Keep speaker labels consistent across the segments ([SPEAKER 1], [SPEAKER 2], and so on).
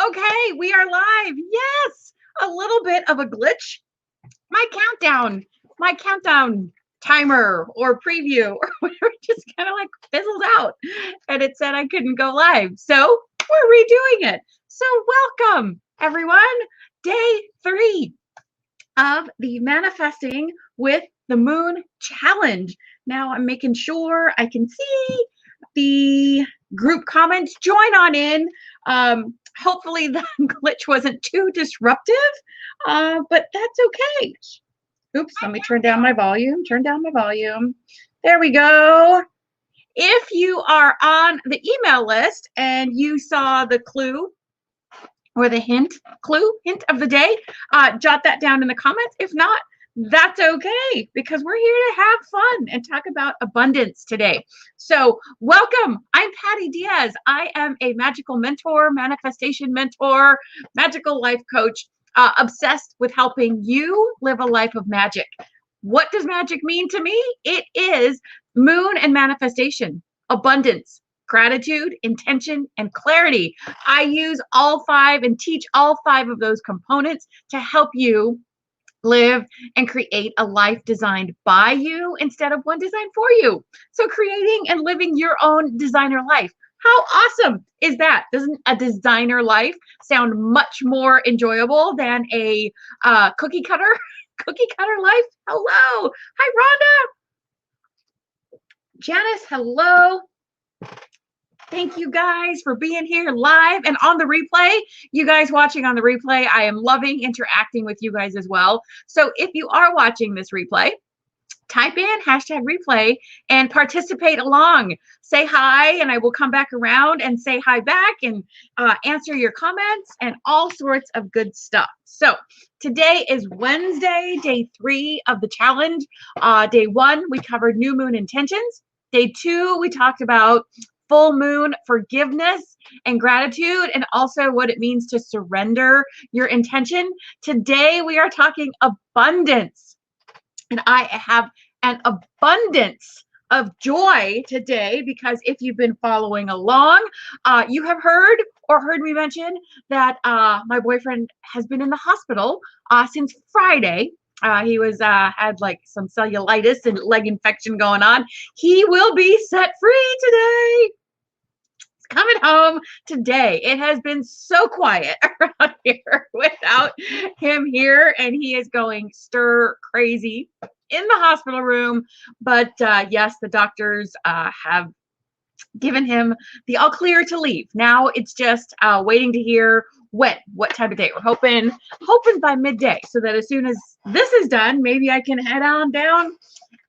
[SPEAKER 1] Okay, we are live. Yes, a little bit of a glitch. My countdown timer or preview or whatever just kind of like fizzled out and it said I couldn't go live. So we're redoing it. So welcome everyone. Day 3 of the Manifesting with the Moon Challenge. Now I'm making sure I can see the group comments. Join on in. Hopefully the glitch wasn't too disruptive, but that's okay. Oops, let me turn down my volume. There we go. If you are on the email list and you saw the clue or the hint of the day, jot that down in the comments. If not, that's okay, because we're here to have fun and talk about abundance today. So welcome. I'm Patty Diaz. I am a magical mentor, manifestation mentor, magical life coach, obsessed with helping you live a life of magic. What does magic mean to me? It is moon and manifestation, abundance, gratitude, intention, and clarity. I use all 5 and teach all 5 of those components to help you live and create a life designed by you instead of one designed for you. So creating and living your own designer life. How awesome is that? Doesn't a designer life sound much more enjoyable than a cookie cutter life? Hello. Hi, Rhonda. Janice, hello. Thank you guys for being here live and on the replay. You guys watching on the replay, I am loving interacting with you guys as well. So if you are watching this replay, type in #replay and participate along. Say hi, and I will come back around and say hi back and answer your comments and all sorts of good stuff. So today is Wednesday, day 3 of the challenge. Day 1, we covered new moon intentions. Day 2, we talked about full moon forgiveness and gratitude, and also what it means to surrender your intention. Today, we are talking abundance. And I have an abundance of joy today because if you've been following along, you have heard me mention that my boyfriend has been in the hospital since Friday. He was had like some cellulitis and leg infection going on. He will be set free today. He's coming home today. It has been so quiet around here without him here, and he is going stir crazy in the hospital room. But yes, the doctors have given him the all clear to leave. Now it's just waiting to hear what time of day. We're hoping by midday, so that as soon as this is done, maybe I can head on down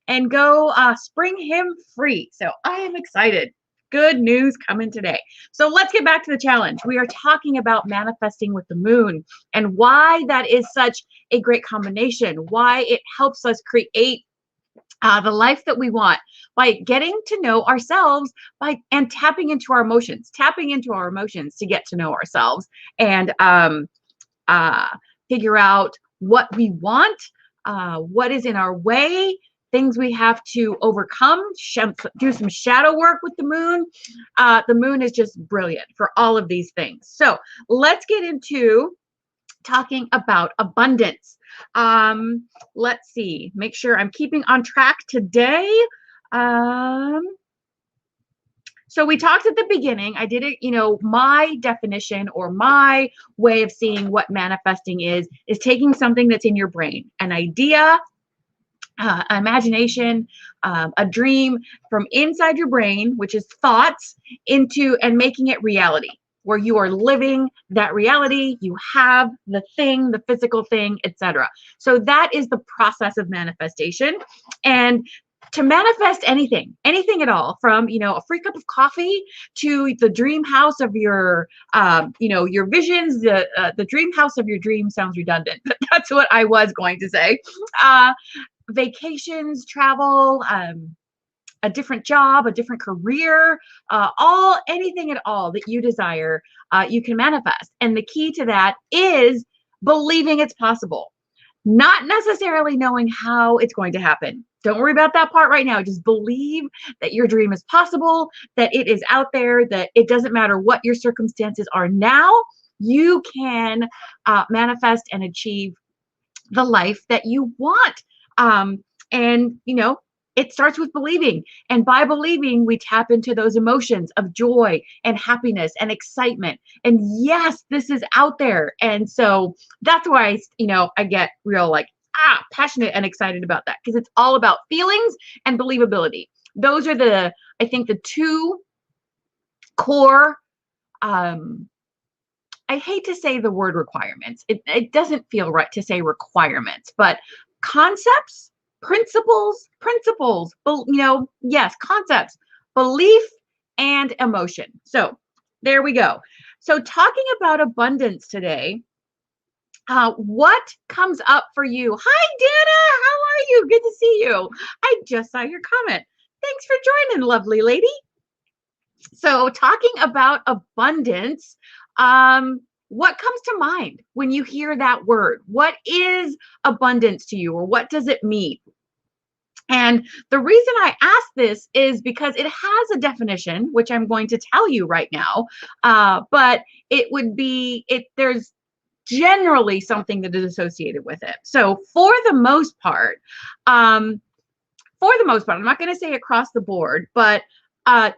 [SPEAKER 1] and go spring him free. So I am excited. Good news coming today. So let's get back to the challenge. We are talking about manifesting with the moon and why that is such a great combination, why it helps us create the life that we want by getting to know ourselves and tapping into our emotions to get to know ourselves and figure out what we want, what is in our way, things we have to overcome, do some shadow work with the moon. The moon is just brilliant for all of these things. So let's get into talking about abundance. Let's see, make sure I'm keeping on track today. So we talked at the beginning, I did it, my definition or my way of seeing what manifesting is taking something that's in your brain, an idea, imagination, a dream from inside your brain, which is thoughts, into and making it reality, where you are living that reality, you have the thing, the physical thing, etc. So that is the process of manifestation. And to manifest anything at all, from a free cup of coffee to the dream house of your your visions, the dream house of your dreams sounds redundant, but that's what I was going to say. Vacations, travel, a different job, a different career, anything at all that you desire, you can manifest. And the key to that is believing it's possible, not necessarily knowing how it's going to happen. Don't worry about that part right now. Just believe that your dream is possible, that it is out there, that it doesn't matter what your circumstances are now. you can manifest and achieve the life that you want. And, it starts with believing. And by believing, we tap into those emotions of joy and happiness and excitement. And yes, this is out there. And so that's why, I get real passionate and excited about that, because it's all about feelings and believability. Those are I think the two core, I hate to say the word requirements. It doesn't feel right to say requirements, but concepts, principles, yes, concepts, belief, and emotion. So there we go. So talking about abundance today, what comes up for you? Hi, Dana. How are you? Good to see you. I just saw your comment. Thanks for joining, lovely lady. So talking about abundance, what comes to mind when you hear that word? What is abundance to you, or what does it mean? And the reason I ask this is because it has a definition, which I'm going to tell you right now. But there's generally something that is associated with it. So for the most part, I'm not going to say across the board, but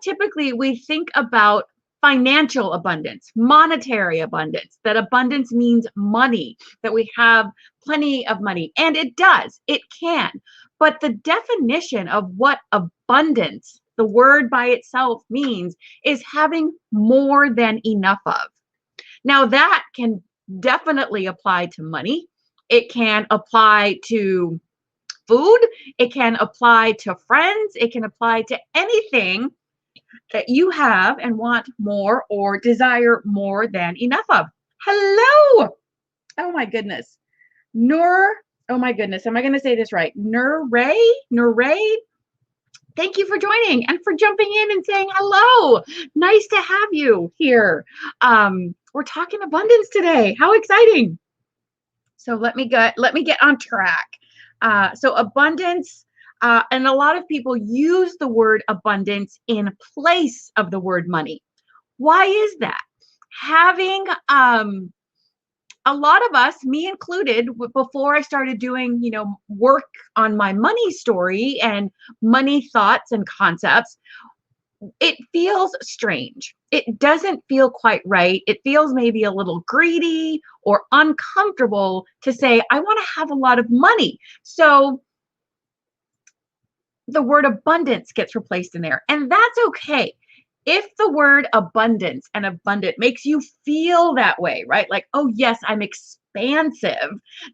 [SPEAKER 1] typically we think about financial abundance, monetary abundance, that abundance means money, that we have plenty of money. And it does, it can. But the definition of what abundance, the word by itself, means is having more than enough of. Now, that can definitely apply to money. It can apply to food. It can apply to friends. It can apply to anything that you have and want more or desire more than enough of. Hello. Oh my goodness. Oh my goodness. Am I going to say this right? Nuray. Thank you for joining and for jumping in and saying hello. Nice to have you here. We're talking abundance today. How exciting. So let me get on track. So abundance, and a lot of people use the word abundance in place of the word money. Why is that? Having a lot of us, me included, before I started doing, work on my money story and money thoughts and concepts, it feels strange. It doesn't feel quite right. It feels maybe a little greedy or uncomfortable to say, I want to have a lot of money. So the word abundance gets replaced in there, and that's okay. If the word abundance and abundant makes you feel that way, right? Like, oh yes, I'm expansive.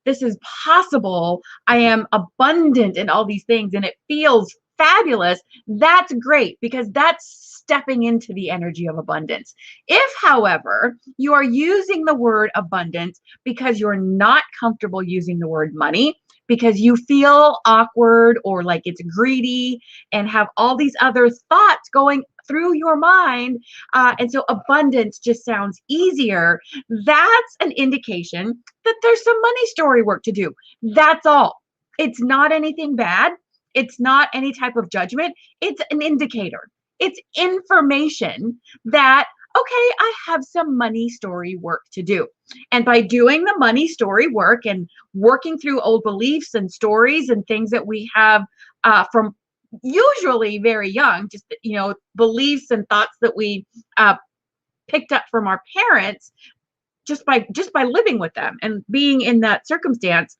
[SPEAKER 1] This is possible. I am abundant in all these things, and it feels fabulous. That's great, because that's stepping into the energy of abundance. If, however, you are using the word abundance because you're not comfortable using the word money, because you feel awkward or like it's greedy and have all these other thoughts going through your mind, and so abundance just sounds easier, that's an indication that there's some money story work to do. That's all. It's not anything bad. It's not any type of judgment. It's an indicator. It's information that, okay, I have some money story work to do. And by doing the money story work and working through old beliefs and stories and things that we have from usually very young, just, beliefs and thoughts that we picked up from our parents, just by living with them and being in that circumstance,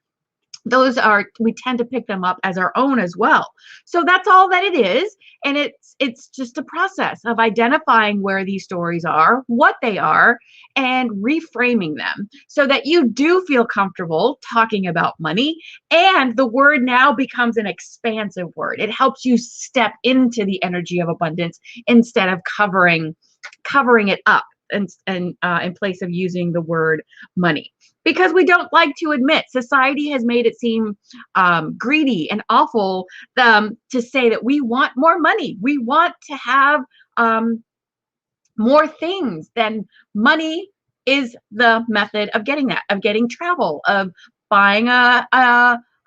[SPEAKER 1] we tend to pick them up as our own as well. So that's all that it is. And it's just a process of identifying where these stories are, what they are, and reframing them so that you do feel comfortable talking about money. And the word now becomes an expansive word. It helps you step into the energy of abundance instead of covering it up and in place of using the word money. Because we don't like to admit, society has made it seem greedy and awful to say that we want more money. We want to have more things. Then money is the method of getting that, of getting travel, of buying a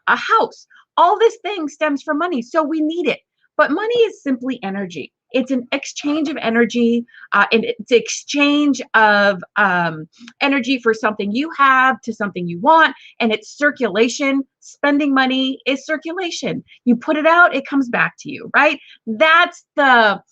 [SPEAKER 1] house. All this thing stems from money, so we need it. But money is simply energy. It's an exchange of energy, and it's exchange of energy for something you have to something you want, and it's circulation. Spending money is circulation. You put it out, it comes back to you, right? That's the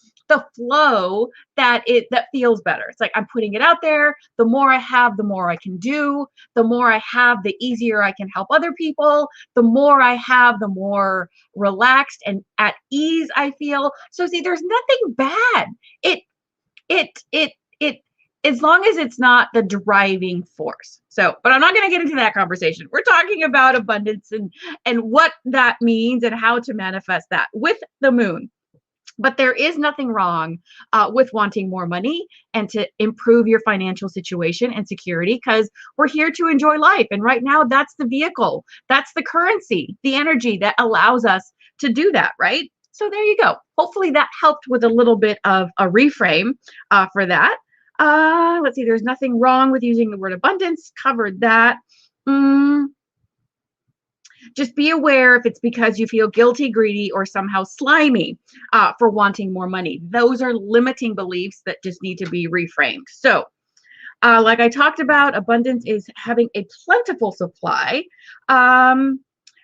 [SPEAKER 1] flow that feels better. It's like I'm putting it out there. The more I have, the more I can do. The more I have, the easier I can help other people. The more I have, the more relaxed and at ease I feel. So see, there's nothing bad. It as long as it's not the driving force. So, but I'm not going to get into that conversation. We're talking about abundance and what that means and how to manifest that with the moon. But there is nothing wrong with wanting more money and to improve your financial situation and security, because we're here to enjoy life. And right now, that's the vehicle, that's the currency, the energy that allows us to do that, right? So there you go. Hopefully that helped with a little bit of a reframe for that. Let's see, there's nothing wrong with using the word abundance. Covered that. Just be aware if it's because you feel guilty, greedy, or somehow slimy for wanting more money. Those are limiting beliefs that just need to be reframed. So, like I talked about, abundance is having a plentiful supply.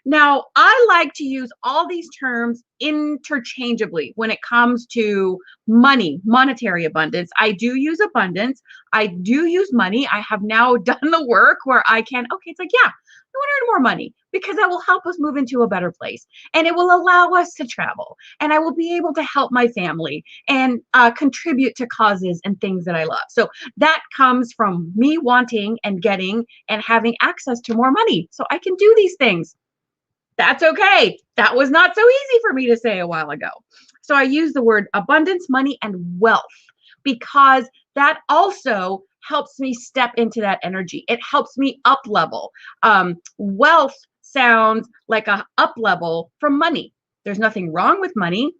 [SPEAKER 1] Now, I like to use all these terms interchangeably when it comes to money, monetary abundance. I do use abundance. I do use money. I have now done the work where I can, okay, it's like, yeah, I want to earn more money because that will help us move into a better place, and it will allow us to travel, and I will be able to help my family and contribute to causes and things that I love. So that comes from me wanting and getting and having access to more money so I can do these things. That's okay. That was not so easy for me to say a while ago. So I use the word abundance, money, and wealth because that also helps me step into that energy. It helps me up level. Wealth sounds like a up level from money. There's nothing wrong with money.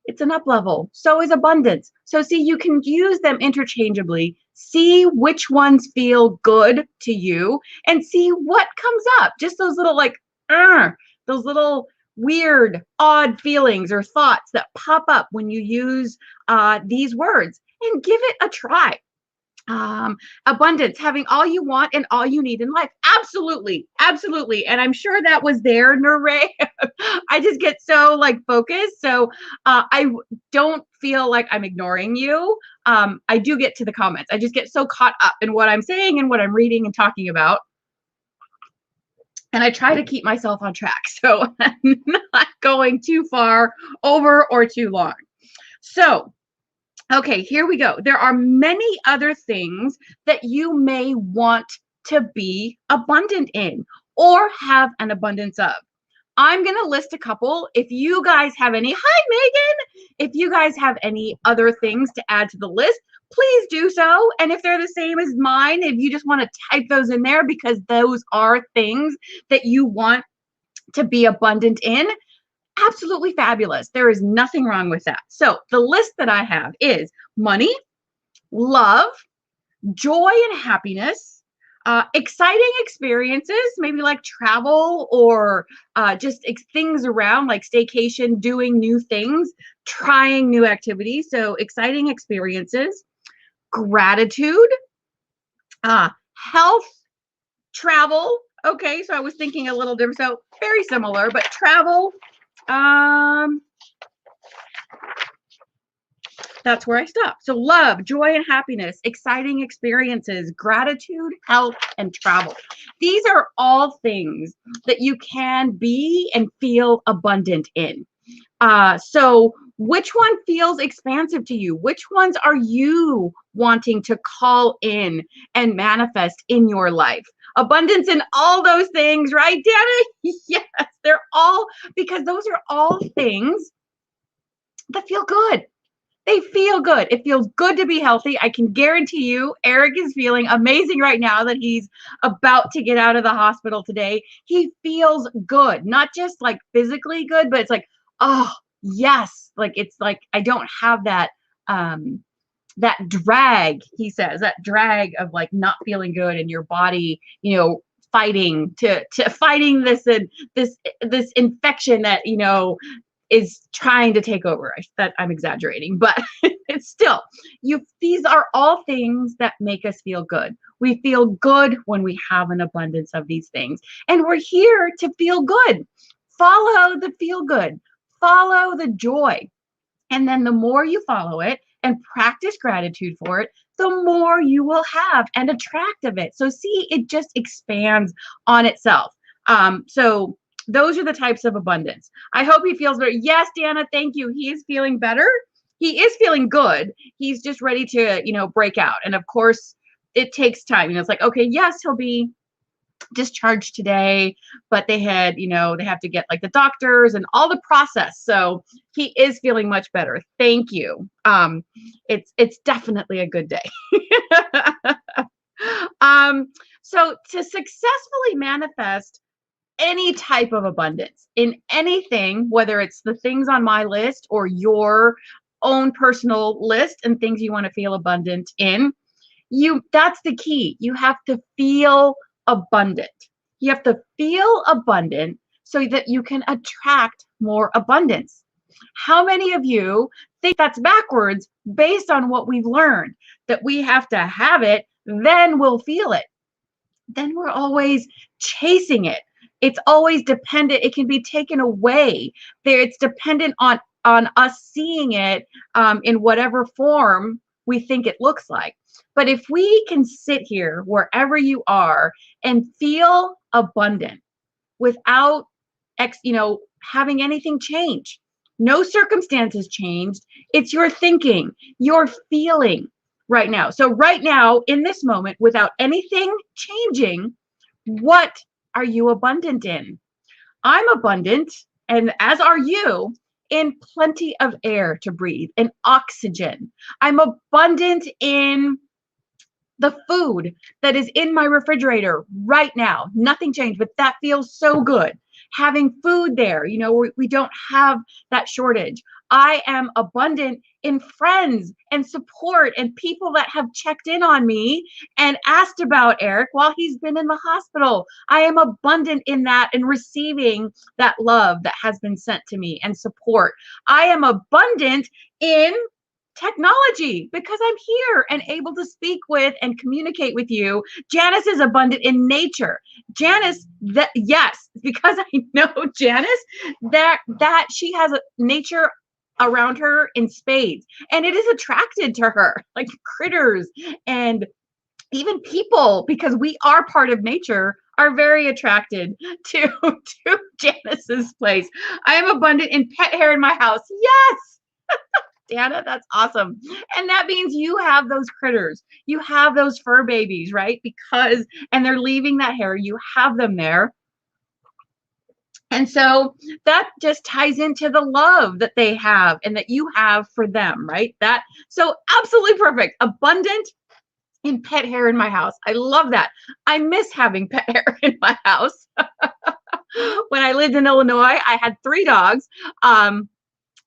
[SPEAKER 1] It's an up level. So is abundance. So see, you can use them interchangeably. See which ones feel good to you and see what comes up. Just those little those little weird, odd feelings or thoughts that pop up when you use these words, and give it a try. Abundance, having all you want and all you need in life. Absolutely. Absolutely. And I'm sure that was there, Nure. I just get so like focused. So I don't feel like I'm ignoring you. I do get to the comments. I just get so caught up in what I'm saying and what I'm reading and talking about. And I try to keep myself on track. So I'm not going too far over or too long. So okay, here we go. There are many other things that you may want to be abundant in or have an abundance of. I'm going to list a couple. If you guys have any, hi, Megan. If you guys have any other things to add to the list, please do so. And if they're the same as mine, if you just want to type those in there because those are things that you want to be abundant in, absolutely fabulous. There is nothing wrong with that. So the list that I have is money, love, joy and happiness, exciting experiences, maybe like travel or just things around like staycation, doing new things, trying new activities. So exciting experiences, gratitude, health, travel. Okay, so I was thinking a little different. So very similar, but travel. That's where I stop. So love, joy, and happiness, exciting experiences, gratitude, health, and travel. These are all things that you can be and feel abundant in. So which one feels expansive to you? Which ones are you wanting to call in and manifest in your life? Abundance in all those things, right, Danny? Yes, they're all, because those are all things that feel good. They feel good. It feels good to be healthy. I can guarantee you, Eric is feeling amazing right now that he's about to get out of the hospital today. He feels good, not just like physically good, but it's like, oh, yes. Like, it's like, I don't have that, that drag, he says, that drag of like not feeling good in your body, you know, fighting to fighting this infection that, you know, is trying to take over. I'm exaggerating, but it's still, these are all things that make us feel good. We feel good when we have an abundance of these things, and we're here to feel good. Follow the feel good, follow the joy. And then the more you follow it and practice gratitude for it, the more you will have and attract of it. So see, it just expands on itself. So those are the types of abundance. I hope he feels better. Yes, Deanna, thank you. He is feeling better. He is feeling good. He's just ready to, break out. And of course, it takes time. It's like, okay, yes, he'll be discharged today, but they have to get like the doctors and all the process. So he is feeling much better. Thank you. It's definitely a good day. So to successfully manifest any type of abundance in anything, whether it's the things on my list or your own personal list and things you want to feel abundant in, that's the key. You have to feel abundant. You have to feel abundant so that you can attract more abundance. How many of you think that's backwards based on what we've learned, that we have to have it, then we'll feel it? Then we're always chasing it. It's always dependent. It can be taken away. It's dependent on us seeing it in whatever form we think it looks like. But if we can sit here wherever you are and feel abundant without having anything change, no circumstances changed, it's your thinking, your feeling right now. So right now, in this moment, without anything changing, what are you abundant in? I'm abundant, and as are you, in plenty of air to breathe and oxygen. I'm abundant in the food that is in my refrigerator right now. Nothing changed, but that feels so good. Having food there, we don't have that shortage. I am abundant in friends and support and people that have checked in on me and asked about Eric while he's been in the hospital. I am abundant in that and receiving that love that has been sent to me and support. I am abundant in technology because I'm here and able to speak with and communicate with you. Janice is abundant in nature. Janice, yes, because I know Janice, that she has a nature around her in spades, and it is attracted to her, like critters and even people, because we are part of nature, are very attracted to Janice's place. I am abundant in pet hair in my house. Yes. Dana, that's awesome. And that means you have those critters. You have those fur babies, right? And they're leaving that hair. You have them there. And so that just ties into the love that they have and that you have for them, right? So absolutely perfect. Abundant in pet hair in my house. I love that. I miss having pet hair in my house. When I lived in Illinois, I had 3 dogs.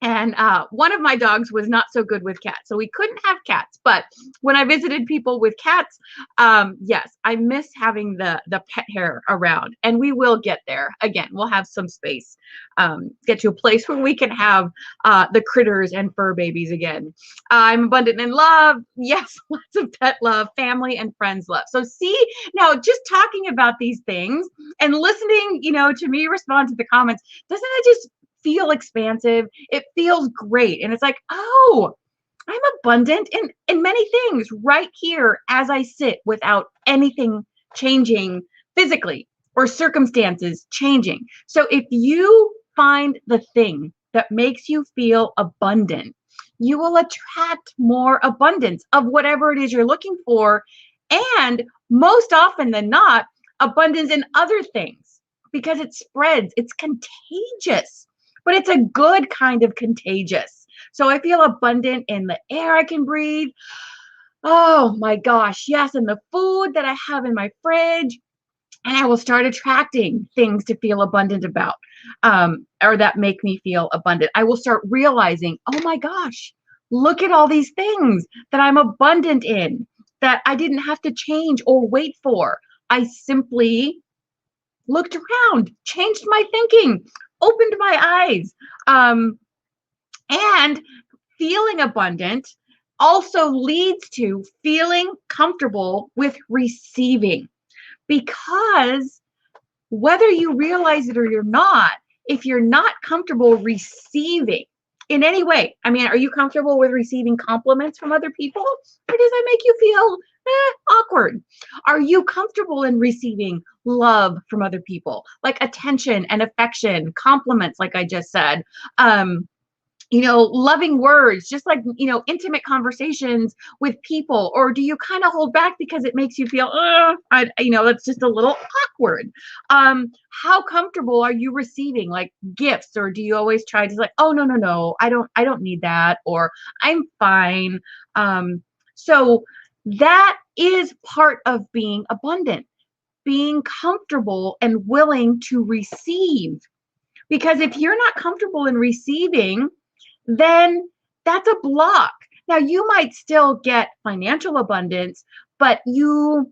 [SPEAKER 1] And one of my dogs was not so good with cats, so we couldn't have cats. But when I visited people with cats, yes, I miss having the pet hair around, and we will get there. Again, we'll have some space, get to a place where we can have the critters and fur babies again. I'm abundant in love. Yes, lots of pet love, family and friends love. So see, now just talking about these things and listening, to me respond to the comments, doesn't it just feel expansive? It feels great. And it's like, oh, I'm abundant in many things right here as I sit without anything changing physically or circumstances changing. So if you find the thing that makes you feel abundant, you will attract more abundance of whatever it is you're looking for. And most often than not, abundance in other things, because it spreads. It's contagious. But it's a good kind of contagious. So I feel abundant in the air I can breathe. Oh my gosh, yes, and the food that I have in my fridge. And I will start attracting things to feel abundant about, or that make me feel abundant. I will start realizing, oh my gosh, look at all these things that I'm abundant in, that I didn't have to change or wait for. I simply looked around, changed my thinking, opened my eyes. And feeling abundant also leads to feeling comfortable with receiving, because whether you realize it or you're not, if you're not comfortable receiving in any way, I mean, are you comfortable with receiving compliments from other people, or does that make you feel awkward? Are you comfortable in receiving love from other people, like attention and affection, compliments, like I just said? Loving words, just like, intimate conversations with people? Or do you kind of hold back because it makes you feel, that's just a little awkward? How comfortable are you receiving like gifts? Or do you always try to like, oh, no, I don't need that, or I'm fine. So that is part of being abundant, being comfortable and willing to receive. Because if you're not comfortable in receiving, then that's a block. Now, you might still get financial abundance, but you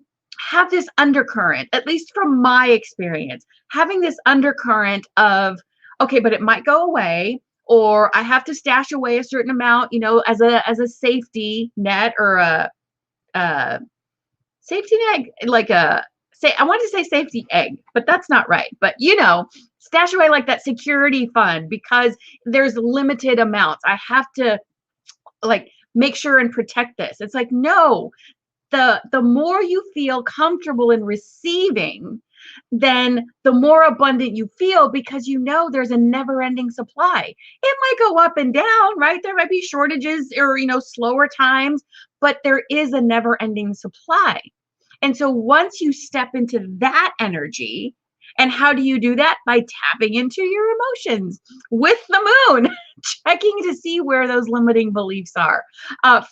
[SPEAKER 1] have this undercurrent, at least from my experience, having this undercurrent of, okay, but it might go away, or I have to stash away a certain amount, as a safety net, or a safety net, like I wanted to say safety egg, but that's not right. But stash away like that security fund, because there's limited amounts. I have to like make sure and protect this. It's like, no, the more you feel comfortable in receiving, then the more abundant you feel, because there's a never-ending supply. It might go up and down, right? There might be shortages or slower times, but there is a never-ending supply. And so once you step into that energy, and how do you do that? By tapping into your emotions with the moon, checking to see where those limiting beliefs are,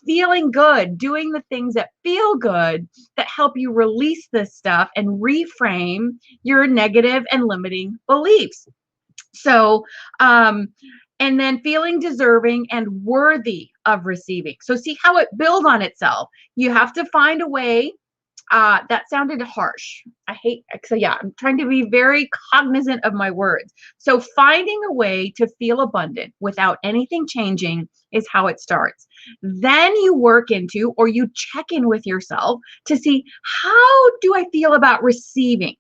[SPEAKER 1] feeling good, doing the things that feel good, that help you release this stuff and reframe your negative and limiting beliefs. So, and then feeling deserving and worthy of receiving. So see how it builds on itself. You have to find a way. That sounded harsh. I'm trying to be very cognizant of my words. So finding a way to feel abundant without anything changing is how it starts. Then you work into, or you check in with yourself to see, how do I feel about receiving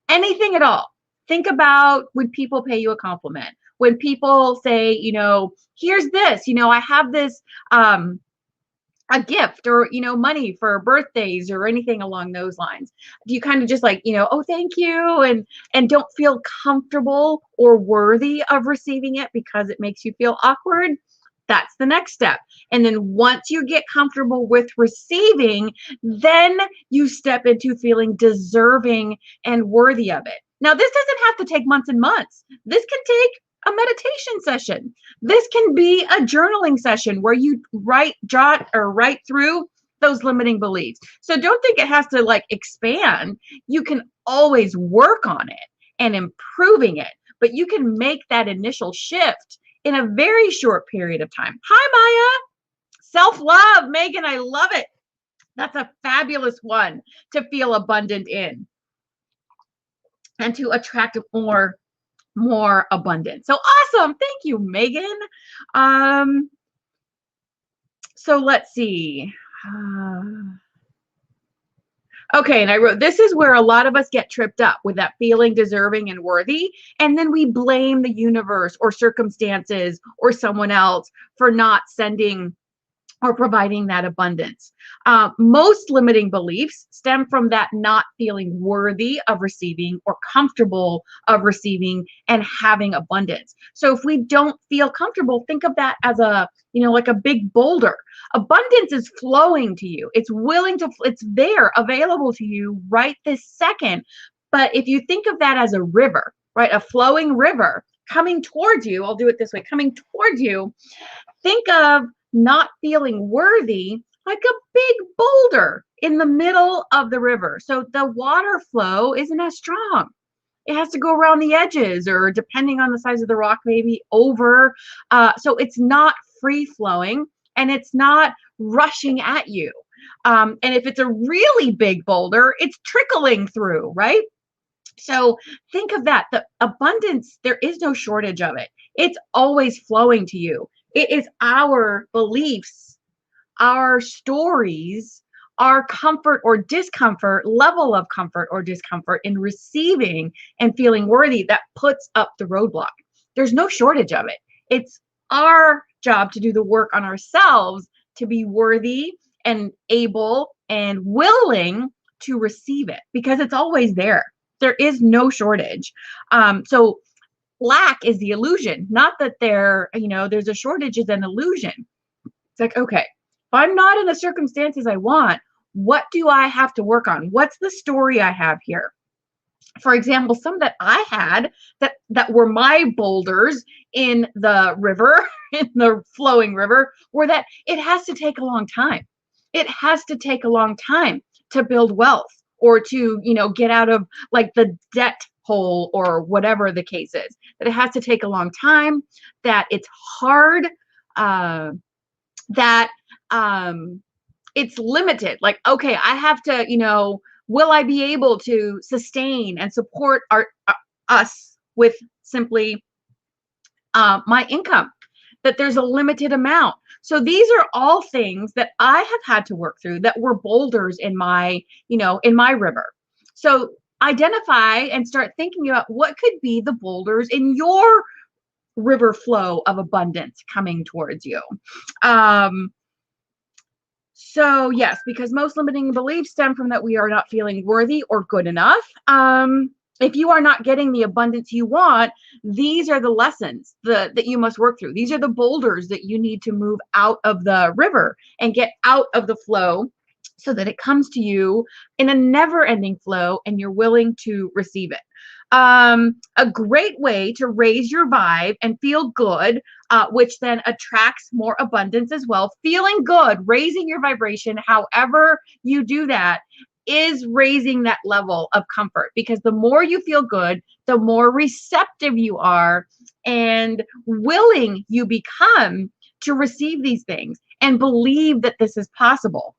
[SPEAKER 1] anything at all? Think about when people pay you a compliment, when people say, here's this, I have this, a gift, or money for birthdays or anything along those lines. Do you kind of just like, oh, thank you, and don't feel comfortable or worthy of receiving it because it makes you feel awkward? That's the next step. And then once you get comfortable with receiving, then you step into feeling deserving and worthy of it. Now, this doesn't have to take months and months. This can take a meditation session. This can be a journaling session where you write through those limiting beliefs. So don't think it has to like expand. You can always work on it and improving it, but you can make that initial shift in a very short period of time. Hi, Maya. Self-love, Megan, I love it. That's a fabulous one to feel abundant in and to attract more abundance. So awesome. Thank you, Megan. So let's see. Okay, and I wrote, this is where a lot of us get tripped up with that feeling deserving and worthy. And then we blame the universe or circumstances or someone else for not sending or providing that abundance. Most limiting beliefs stem from that not feeling worthy of receiving or comfortable of receiving and having abundance. So if we don't feel comfortable, think of that as like a big boulder. Abundance is flowing to you. It's there, available to you right this second. But if you think of that as a river, right, a flowing river coming towards you, I'll do it this way, coming towards you, think of not feeling worthy like a big boulder in the middle of the river. So the water flow isn't as strong. It has to go around the edges, or depending on the size of the rock, maybe over. So it's not free flowing and it's not rushing at you. And if it's a really big boulder, it's trickling through, right? So think of that. The abundance, there is no shortage of it. It's always flowing to you. It is our beliefs, our stories, our comfort or discomfort, level of comfort or discomfort in receiving and feeling worthy that puts up the roadblock. There's no shortage of it. It's our job to do the work on ourselves to be worthy and able and willing to receive it, because it's always there. There is no shortage. So lack is the illusion, not that there's a shortage is an illusion. It's like, okay, if I'm not in the circumstances I want, what do I have to work on? What's the story I have here? For example, some that I had that were my boulders in the river, in the flowing river, were that it has to take a long time. It has to take a long time to build wealth, or to, get out of like the debt hole, or whatever the case is. That it has to take a long time, that it's hard, that it's limited. Like, okay, I have to, will I be able to sustain and support us with simply my income? That there's a limited amount. So these are all things that I have had to work through, that were boulders in my, in my river. So identify and start thinking about what could be the boulders in your river flow of abundance coming towards you. So yes, because most limiting beliefs stem from that we are not feeling worthy or good enough. If you are not getting the abundance you want, these are the lessons that you must work through. These are the boulders that you need to move out of the river and get out of the flow, so that it comes to you in a never-ending flow and you're willing to receive it. A great way to raise your vibe and feel good, which then attracts more abundance as well. Feeling good, raising your vibration, however you do that, is raising that level of comfort, because the more you feel good, the more receptive you are and willing you become to receive these things and believe that this is possible.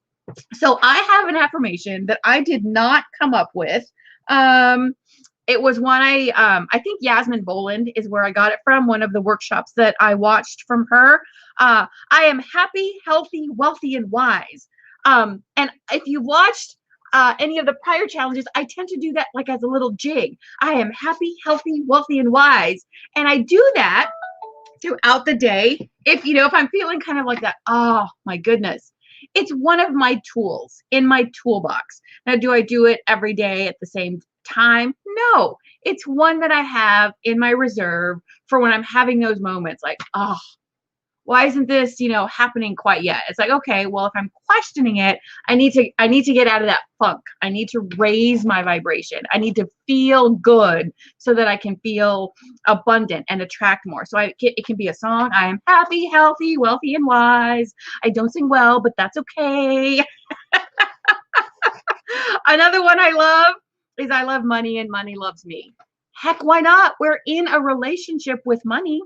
[SPEAKER 1] So I have an affirmation that I did not come up with. It was one I think Yasmin Boland is where I got it from, one of the workshops that I watched from her. I am happy, healthy, wealthy, and wise. And if you watched any of the prior challenges, I tend to do that like as a little jig. I am happy, healthy, wealthy, and wise. And I do that throughout the day. If I'm feeling kind of like that, oh my goodness, it's one of my tools in my toolbox. Now, do I do it every day at the same time? No, it's one that I have in my reserve for when I'm having those moments like, oh, why isn't this, happening quite yet? It's like, okay, well, if I'm questioning it, I need to get out of that funk. I need to raise my vibration. I need to feel good so that I can feel abundant and attract more. So it can be a song. I am happy, healthy, wealthy, and wise. I don't sing well, but that's okay. Another one I love is I love money and money loves me. Heck, why not? We're in a relationship with money.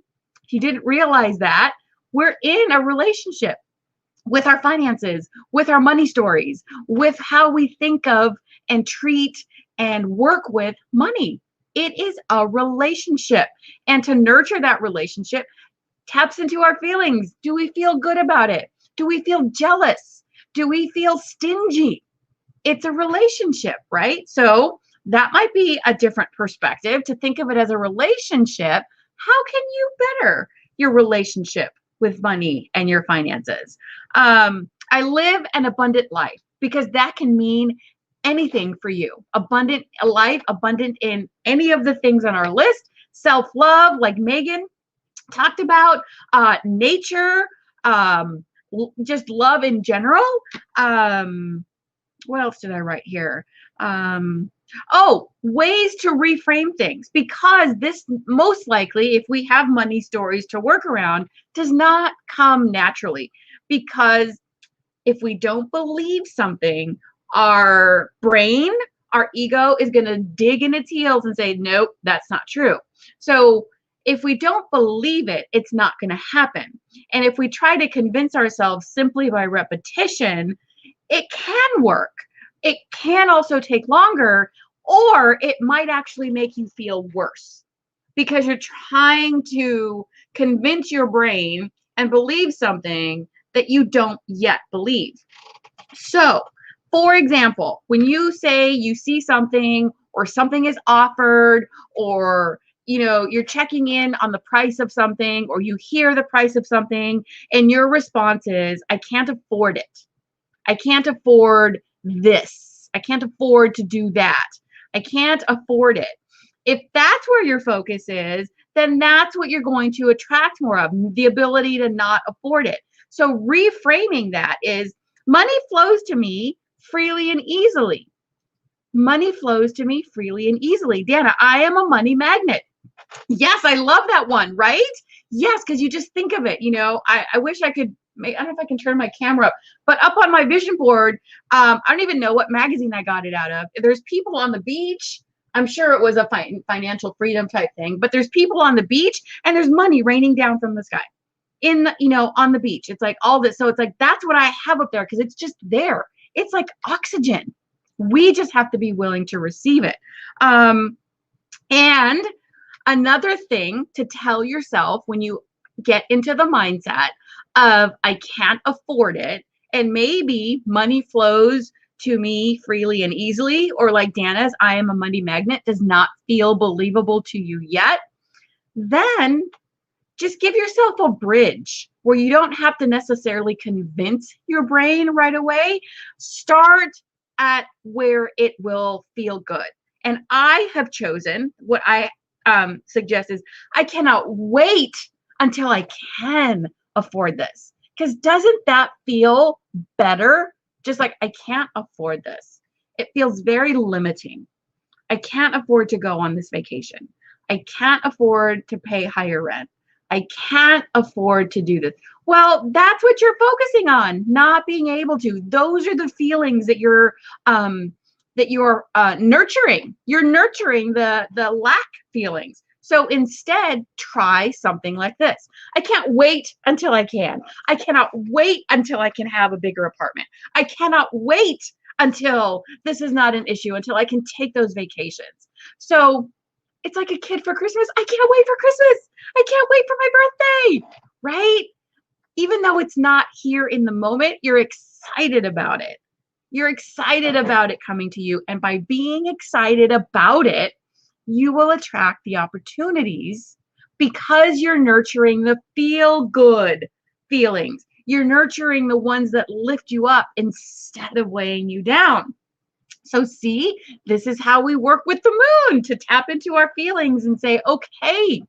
[SPEAKER 1] If you didn't realize that, we're in a relationship with our finances, with our money stories, with how we think of and treat and work with money. It is a relationship. And to nurture that relationship taps into our feelings. Do we feel good about it? Do we feel jealous? Do we feel stingy? It's a relationship, right? So that might be a different perspective, to think of it as a relationship. How can you better your relationship with money and your finances? I live an abundant life, because that can mean anything for you. Abundant life, abundant in any of the things on our list. Self-love, like Megan talked about, nature, just love in general. What else did I write here? Ways to reframe things, because this most likely, if we have money stories to work around, does not come naturally. Because if we don't believe something, our brain, our ego is going to dig in its heels and say, nope, that's not true. So if we don't believe it, it's not going to happen. And if we try to convince ourselves simply by repetition, it can work. It can also take longer, Or it might actually make you feel worse because you're trying to convince your brain and believe something that you don't yet believe. So, for example, when you say you see something or something is offered, or you're checking in on the price of something, or you hear the price of something and your response is, I can't afford it. I can't afford this. I can't afford to do that. I can't afford it. If that's where your focus is, then that's what you're going to attract more of, the ability to not afford it. So reframing that is, money flows to me freely and easily. Money flows to me freely and easily. Dana, I am a money magnet. Yes, I love that one, right? Yes, because you just think of it. I wish I could. I don't know if I can turn my camera up, but up on my vision board, I don't even know what magazine I got it out of. There's people on the beach. I'm sure it was a financial freedom type thing, but there's people on the beach and there's money raining down from the sky on the beach. It's like all this. So it's like, that's what I have up there because it's just there. It's like oxygen. We just have to be willing to receive it. And another thing to tell yourself when you get into the mindset of, I can't afford it, and maybe money flows to me freely and easily, or like Dana's, I am a money magnet, does not feel believable to you yet, then just give yourself a bridge where you don't have to necessarily convince your brain right away. Start at where it will feel good. And I have chosen, what I suggest is, I cannot wait until I can afford this. Because doesn't that feel better? Just like, I can't afford this. It feels very limiting. I can't afford to go on this vacation. I can't afford to pay higher rent. I can't afford to do this. Well, that's what you're focusing on, not being able to. Those are the feelings that you're nurturing. You're nurturing the lack feelings. So instead, try something like this. I can't wait until I can. I cannot wait until I can have a bigger apartment. I cannot wait until this is not an issue, until I can take those vacations. So it's like a kid for Christmas. I can't wait for Christmas. I can't wait for my birthday, right? Even though it's not here in the moment, you're excited about it. You're excited about it coming to you. And by being excited about it, you will attract the opportunities because you're nurturing the feel-good feelings. You're nurturing the ones that lift you up instead of weighing you down. So see, this is how we work with the moon, to tap into our feelings and say, okay,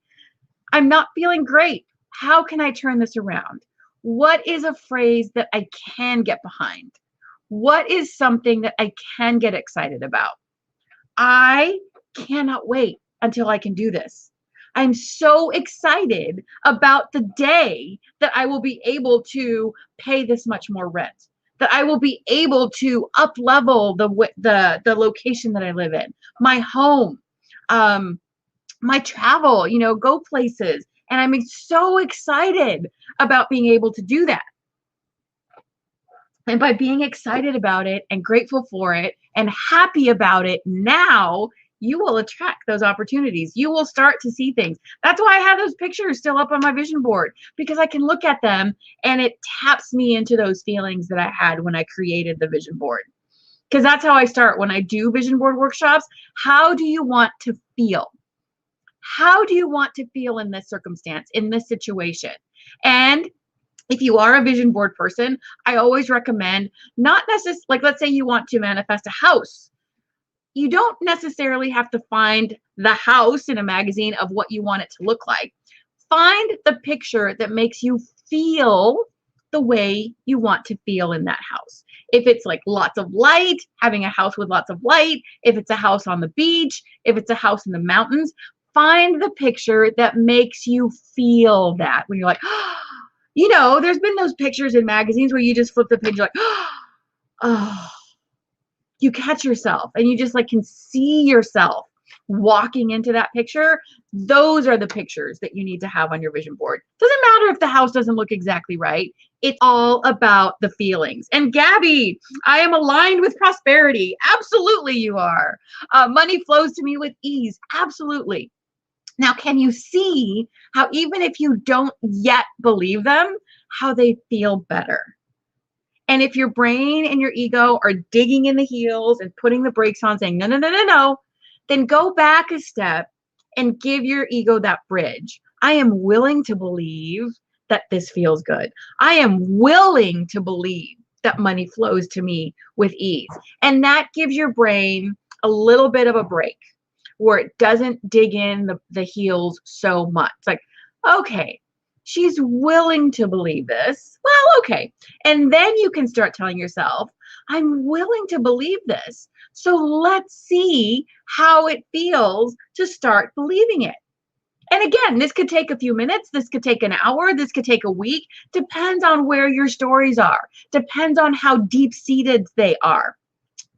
[SPEAKER 1] I'm not feeling great. How can I turn this around? What is a phrase that I can get behind? What is something that I can get excited about? I cannot wait until I can do this. I'm so excited about the day that I will be able to pay this much more rent, that I will be able to up level the location that I live in, my home, my travel, go places. And I'm so excited about being able to do that. And by being excited about it and grateful for it and happy about it now, you will attract those opportunities. You will start to see things. That's why I have those pictures still up on my vision board, because I can look at them and it taps me into those feelings that I had when I created the vision board. Because that's how I start when I do vision board workshops. How do you want to feel? How do you want to feel in this circumstance, in this situation? And if you are a vision board person, I always recommend not necessarily, like, let's say you want to manifest a house. You don't necessarily have to find the house in a magazine of what you want it to look like. Find the picture that makes you feel the way you want to feel in that house. If it's like lots of light, having a house with lots of light, if it's a house on the beach, if it's a house in the mountains, find the picture that makes you feel that. When you're like, there's been those pictures in magazines where you just flip the page, like, oh, you catch yourself and you just like can see yourself walking into that picture, those are the pictures that you need to have on your vision board. Doesn't matter if the house doesn't look exactly right. It's all about the feelings. And Gabby, I am aligned with prosperity. Absolutely, you are. Money flows to me with ease. Absolutely. Now, can you see how even if you don't yet believe them, how they feel better? And if your brain and your ego are digging in the heels and putting the brakes on, saying, no, no, no, no, no, then go back a step and give your ego that bridge. I am willing to believe that this feels good. I am willing to believe that money flows to me with ease. And that gives your brain a little bit of a break where it doesn't dig in the heels so much. It's like, okay, she's willing to believe this. Well, okay. And then you can start telling yourself, I'm willing to believe this. So let's see how it feels to start believing it. And again, this could take a few minutes. This could take an hour. This could take a week. Depends on where your stories are. Depends on how deep-seated they are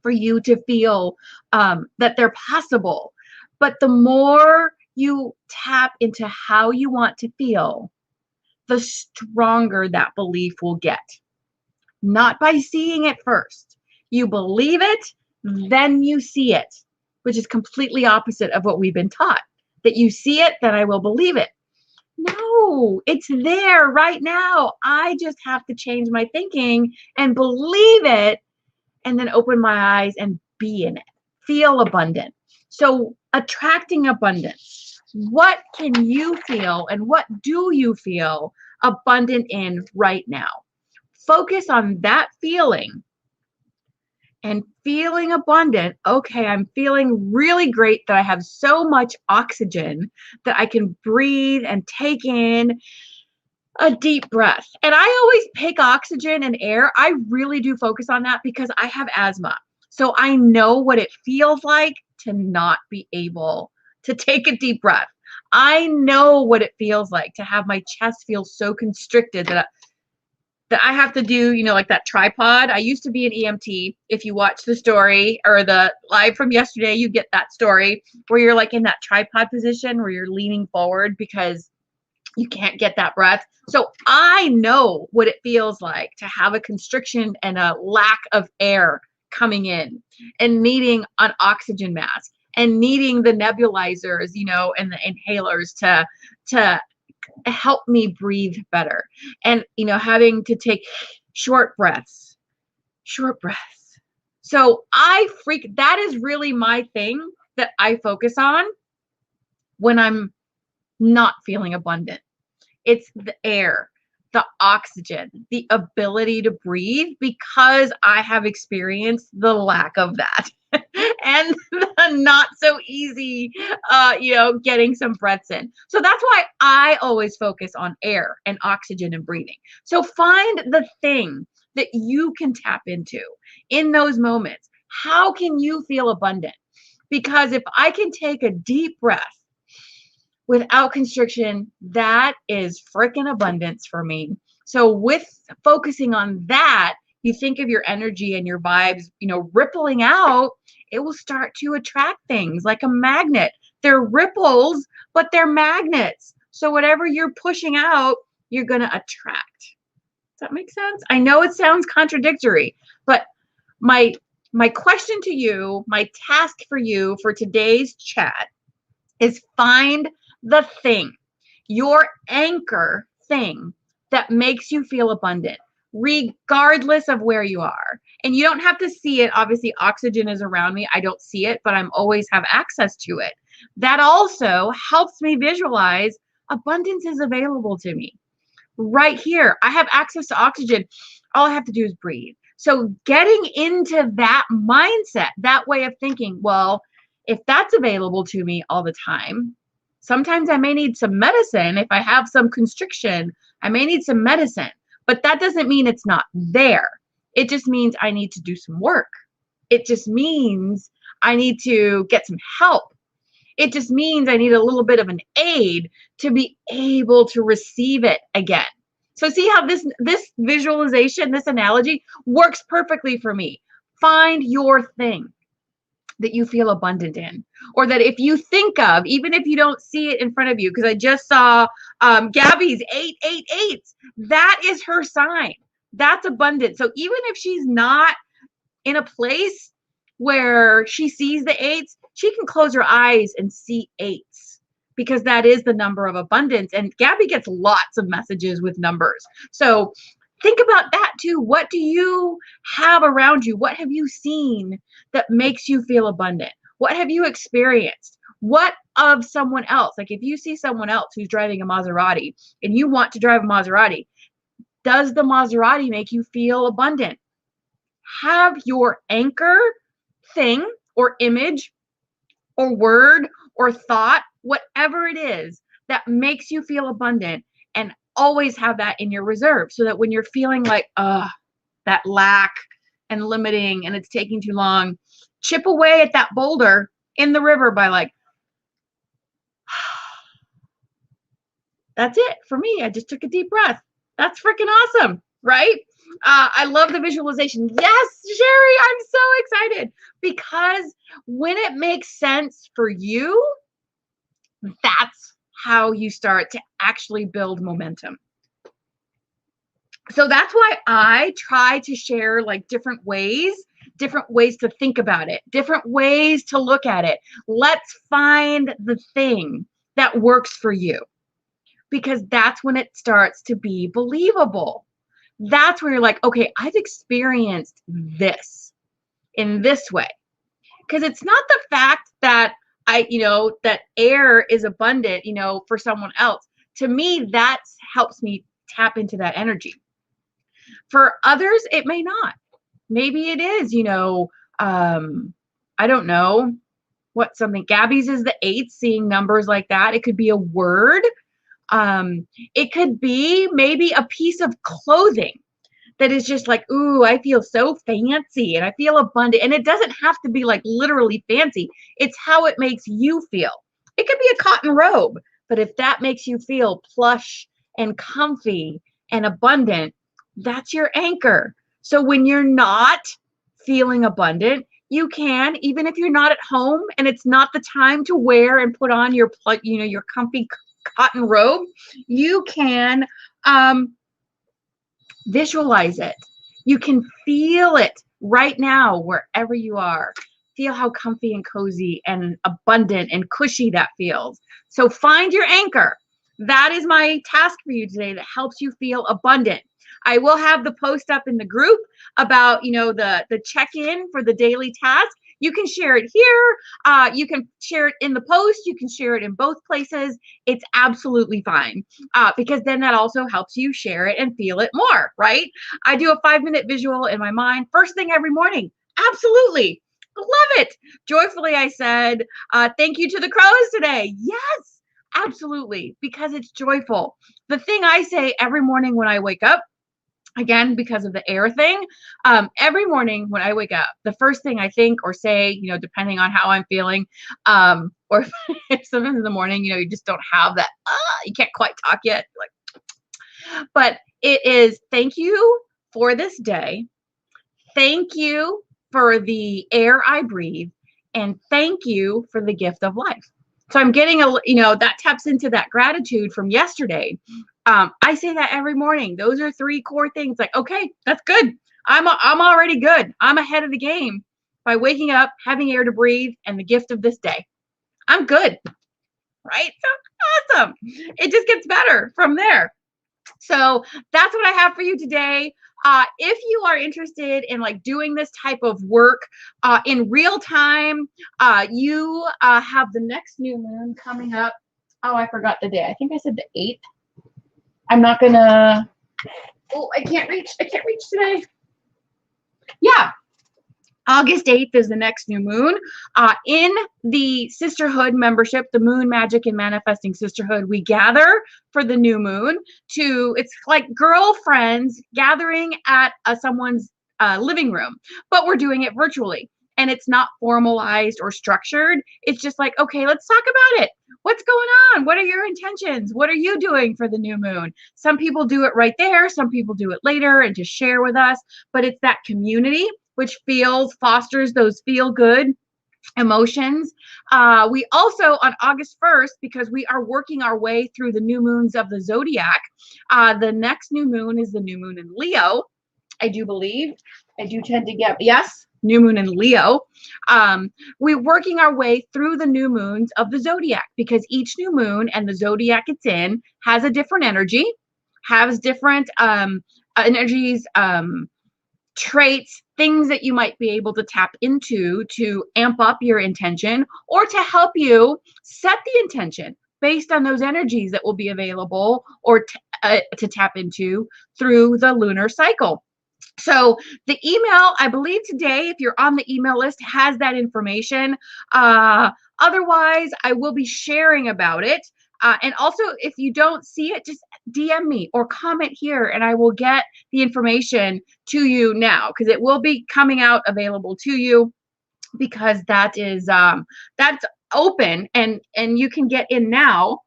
[SPEAKER 1] for you to feel that they're possible. But the more you tap into how you want to feel, the stronger that belief will get. Not by seeing it first. You believe it, then you see it, which is completely opposite of what we've been taught. That you see it, then I will believe it. No, it's there right now. I just have to change my thinking and believe it, and then open my eyes and be in it. Feel abundant. So attracting abundance. What can you feel and what do you feel abundant in right now? Focus on that feeling and feeling abundant. Okay, I'm feeling really great that I have so much oxygen that I can breathe and take in a deep breath. And I always pick oxygen and air. I really do focus on that because I have asthma. So I know what it feels like to not be able to take a deep breath. I know what it feels like to have my chest feel so constricted that I have to do, like that tripod. I used to be an EMT. If you watch the story or the live from yesterday, you get that story where you're like in that tripod position where you're leaning forward because you can't get that breath. So I know what it feels like to have a constriction and a lack of air coming in and needing an oxygen mask and needing the nebulizers, and the inhalers to help me breathe better. And, having to take short breaths. So that is really my thing that I focus on when I'm not feeling abundant. It's the air, the oxygen, the ability to breathe, because I have experienced the lack of that and the not so easy, getting some breaths in. So that's why I always focus on air and oxygen and breathing. So find the thing that you can tap into in those moments. How can you feel abundant? Because if I can take a deep breath without constriction, that is freaking abundance for me. So with focusing on that, you think of your energy and your vibes, rippling out, it will start to attract things like a magnet. They're ripples, but they're magnets. So whatever you're pushing out, you're going to attract. Does that make sense? I know it sounds contradictory, but my question to you, my task for you for today's chat is find the thing, your anchor thing that makes you feel abundant, regardless of where you are. And you don't have to see it. Obviously, oxygen is around me. I don't see it, but I'm always have access to it. That also helps me visualize abundance is available to me right here. I have access to oxygen. All I have to do is breathe. So getting into that mindset, that way of thinking, well, if that's available to me all the time, sometimes I may need some medicine. If I have some constriction, I may need some medicine, but that doesn't mean it's not there. It just means I need to do some work. It just means I need to get some help. It just means I need a little bit of an aid to be able to receive it again. So see how this visualization, this analogy works perfectly for me. Find your thing. that you feel abundant in, or that if you think of, even if you don't see it in front of you, because I just saw Gabby's 888, that is her sign. That's abundant. So even if she's not in a place where she sees the eights, she can close her eyes and see eights, because that is the number of abundance. And Gabby gets lots of messages with numbers. So think about that too. What do you have around you? What have you seen that makes you feel abundant? What have you experienced? What of someone else? Like if you see someone else who's driving a Maserati and you want to drive a Maserati, does the Maserati make you feel abundant? Have your anchor thing or image or word or thought, whatever it is that makes you feel abundant, and always have that in your reserve, so that when you're feeling like, that lack and limiting and it's taking too long, chip away at that boulder in the river by like, that's it for me. I just took a deep breath. That's freaking awesome, right? I love the visualization. Yes, Sherry, I'm so excited, because when it makes sense for you, that's how you start to actually build momentum. So that's why I try to share like different ways to think about it, different ways to look at it. Let's find the thing that works for you, because that's when it starts to be believable. That's where you're like, okay, I've experienced this in this way. Because it's not the fact that that air is abundant, for someone else. To me, that helps me tap into that energy. For others, it may not. Maybe it is, I don't know what something. Gabby's is the 8, seeing numbers like that. It could be a word. It could be maybe a piece of clothing that is just like, ooh, I feel so fancy and I feel abundant. And it doesn't have to be like literally fancy. It's how it makes you feel. It could be a cotton robe, but if that makes you feel plush and comfy and abundant, that's your anchor. So when you're not feeling abundant, you can, even if you're not at home and it's not the time to wear and put on your comfy cotton robe, you can visualize it. You can feel it right now, wherever you are. Feel how comfy and cozy and abundant and cushy that feels. So find your anchor. That is my task for you today, that helps you feel abundant. I will have the post up in the group about, the check-in for the daily task. You can share it here. You can share it in the post. You can share it in both places. It's absolutely fine, because then that also helps you share it and feel it more, right? I do a 5-minute visual in my mind first thing every morning. Absolutely. Love it. Joyfully, I said, thank you to the crows today. Yes, absolutely, because it's joyful. The thing I say every morning when I wake up, again, because of the air thing, every morning when I wake up, the first thing I think or say, depending on how I'm feeling, or if sometimes in the morning, you just don't have that, you can't quite talk yet, but it is, thank you for this day. Thank you for the air I breathe, and thank you for the gift of life. So I'm getting that taps into that gratitude from yesterday. I say that every morning. Those are 3 core things. Like, okay, that's good. I'm already good. I'm ahead of the game by waking up, having air to breathe, and the gift of this day. I'm good, right? So awesome. It just gets better from there. So that's what I have for you today. If you are interested in doing this type of work in real time, you have the next new moon coming up. Oh, I forgot the day. I think I said the 8th. I'm not gonna, I can't reach today. Yeah, August 8th is the next new moon. In the Sisterhood membership, the Moon Magic and Manifesting Sisterhood, we gather for the new moon it's like girlfriends gathering at someone's living room, but we're doing it virtually. And it's not formalized or structured. It's just like, okay, let's talk about it. What's going on? What are your intentions? What are you doing for the new moon? Some people do it right there. Some people do it later and just share with us. But it's that community which fosters those feel good emotions. We also, on August 1st, because we are working our way through the new moons of the zodiac, the next new moon is the new moon in Leo. I do believe. I do tend to get, yes, new moon in Leo. We're working our way through the new moons of the zodiac because each new moon and the zodiac it's in has a different energy, has different energies, traits, things that you might be able to tap into to amp up your intention or to help you set the intention based on those energies that will be available or to tap into through the lunar cycle. So the email, I believe today, if you're on the email list, has that information. Otherwise, I will be sharing about it. And also, if you don't see it, just DM me or comment here and I will get the information to you now because it will be coming out available to you because that is that's open and you can get in now.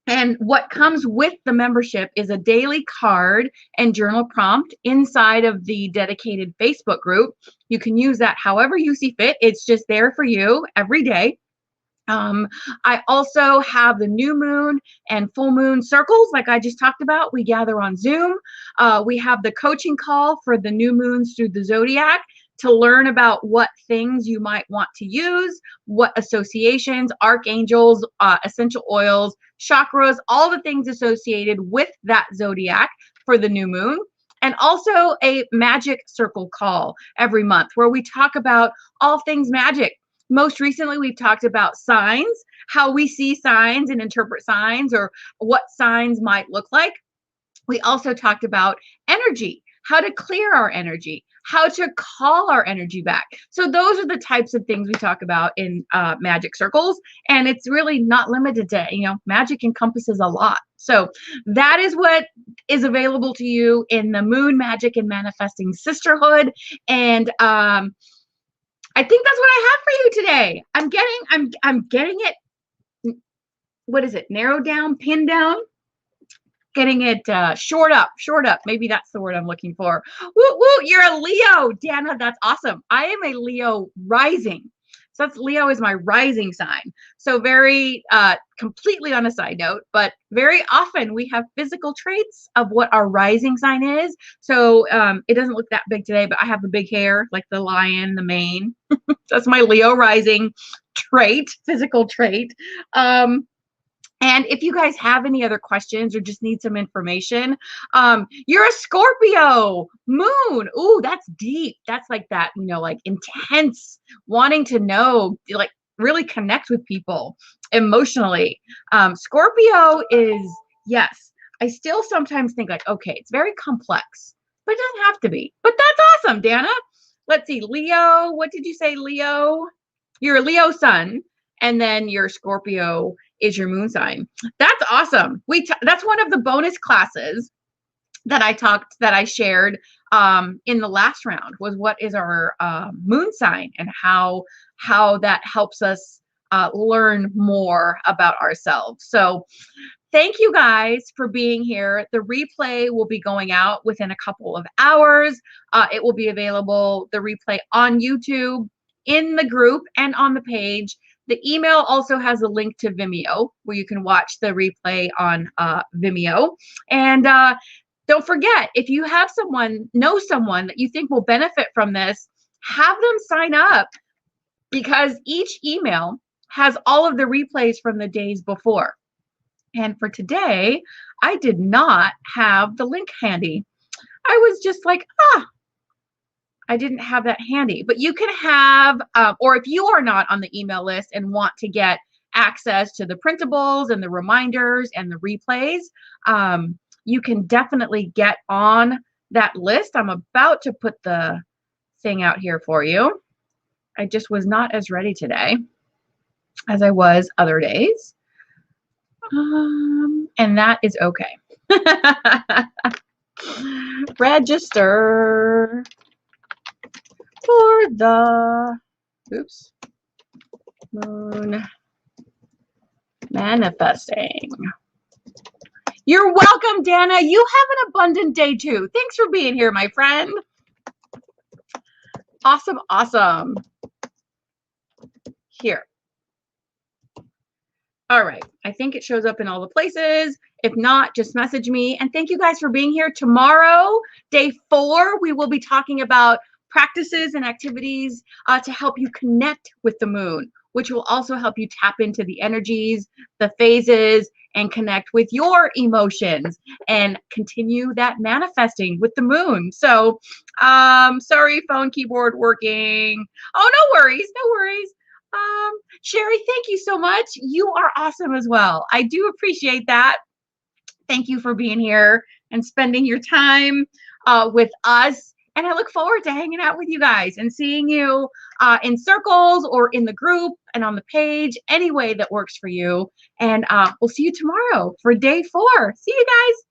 [SPEAKER 1] And what comes with the membership is a daily card and journal prompt inside of the dedicated Facebook group. You can use that however you see fit. It's just there for you every day. I also have the new moon and full moon circles, like I just talked about. We gather on Zoom. We have the coaching call for the new moons through the zodiac to learn about what things you might want to use, what associations, archangels, essential oils, chakras, all the things associated with that zodiac for the new moon. And also a magic circle call every month where we talk about all things magic. Most recently, we've talked about signs, how we see signs and interpret signs or what signs might look like. We also talked about energy, how to clear our energy, how to call our energy back. So those are the types of things we talk about in magic circles. And it's really not limited to, magic encompasses a lot. So that is what is available to you in the Moon Magic and Manifesting Sisterhood. And I think that's what I have for you today. I'm getting it, what is it, narrowed down, pinned down, getting it shored up. Maybe that's the word I'm looking for. Woo, woo, you're a Leo, Dana, that's awesome. I am a Leo rising. So that's Leo is my rising sign. So very completely on a side note, but very often we have physical traits of what our rising sign is. So it doesn't look that big today, but I have the big hair, like the lion, the mane. That's my Leo rising trait, physical trait. And if you guys have any other questions or just need some information, you're a Scorpio moon. Ooh, that's deep. That's like that, like intense wanting to know, like really connect with people emotionally. Scorpio is, yes, I still sometimes think like, okay, it's very complex, but it doesn't have to be. But that's awesome, Dana. Let's see, Leo, what did you say, Leo? You're a Leo sun, and then your Scorpio is your moon sign. That's awesome. That's one of the bonus classes that I shared in the last round was what is our moon sign and how that helps us learn more about ourselves. So thank you guys for being here. The replay will be going out within a couple of hours. It will be available, the replay on YouTube, in the group, and on the page. The email also has a link to Vimeo where you can watch the replay on Vimeo. And don't forget, if you have know someone that you think will benefit from this, have them sign up because each email has all of the replays from the days before. And for today, I did not have the link handy. I was just like, I didn't have that handy, but you can have, or if you are not on the email list and want to get access to the printables and the reminders and the replays, you can definitely get on that list. I'm about to put the thing out here for you. I just was not as ready today as I was other days. And that is okay. Register for the moon manifesting. You're welcome, Dana. You have an abundant day too. Thanks for being here, my friend. Awesome. here. All right. I think it shows up in all the places. If not, just message me. And thank you guys for being here. Tomorrow, day 4, we will be talking about practices and activities to help you connect with the moon, which will also help you tap into the energies, the phases, and connect with your emotions and continue that manifesting with the moon. So, sorry, phone keyboard working. Oh, no worries. No worries. Sherry, thank you so much. You are awesome as well. I do appreciate that. Thank you for being here and spending your time with us. And I look forward to hanging out with you guys and seeing you in circles or in the group and on the page, any way that works for you. And we'll see you tomorrow for day 4. See you guys.